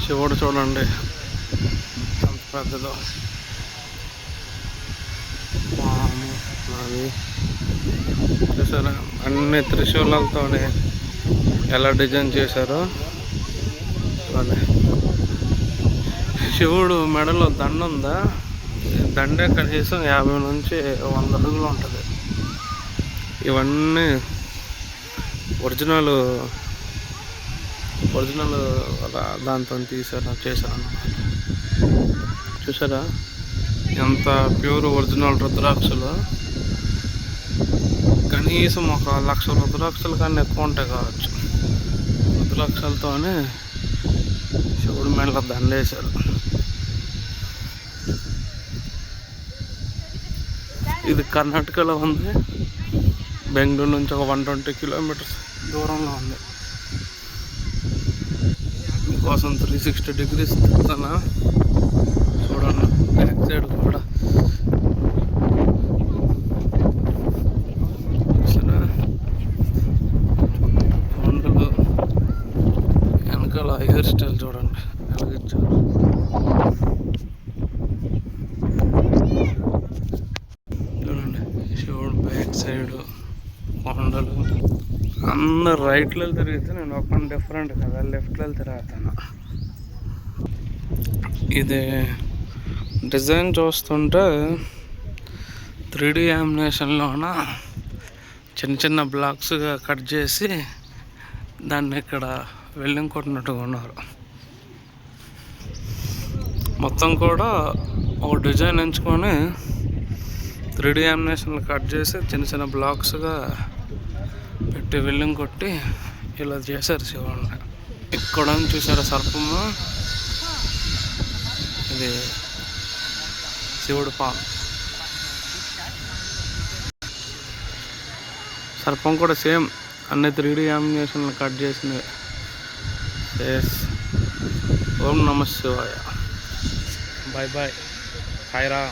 శివుడు చూడండి ఎంత పెద్దదో. పాము అది చూసారా, అన్ని త్రిశూలాలతోనే ఎలా డిజైన్ చేశారో. శివుడు మెడలో దండ ఉందా, దండే కనీసం 50 నుంచి 100 అడుగులు ఉంటుంది. ఇవన్నీ ఒరిజినల్ దాంతో చేశారు. చూసారా ఎంత ప్యూర్ ఒరిజినల్ రుద్రాక్షలు. కనీసం 1,00,000 రుద్రాక్షల కన్నా ఎక్కువ ఉంటాయి కావచ్చు. రుద్రాక్షలతోనే శివుడు మెడలో దండేశారు. ఇది కర్ణాటకలో ఉంది. బెంగళూరు నుంచి ఒక 120 కిలోమీటర్స్ దూరంలో ఉంది. మీకోసం 360 degrees తిప్పుతానా చూడండి. బ్యాక్ సైడ్ కూడా కొండలు, వెనకాల హెయిర్ స్టైల్ చూడండి ఎలాగిచ్చారు. చూడండి శివుడు బ్యాక్ సైడ్ కొండలు. అందరు రైట్లో తిరిగితే నేను ఒక డిఫరెంట్ కదా, లెఫ్ట్లో తిరుగుతాను. ఇది డిజైన్ చూస్తుంటే 3D యామినేషన్లోన చిన్న చిన్న బ్లాక్స్గా కట్ చేసి దాన్ని ఇక్కడ వెల్డింగ్ కొట్టినట్టుగా ఉన్నారు. మొత్తం కూడా ఒక డిజైన్ ఎంచుకొని 3D యామినేషన్లు కట్ చేసి చిన్న చిన్న బ్లాక్స్గా పెట్టి వెల్డింగ్ కొట్టి ఇలా చేశారు శివుడిని. ఇక్కడ చూసారా సర్పము, ఇది శివుడు పాము. సర్పం కూడా సేమ్ అన్ని 3D యామినేషన్లు కట్ చేసినవి. ఓం నమః శివాయ. Bye bye. హాయ్ రా.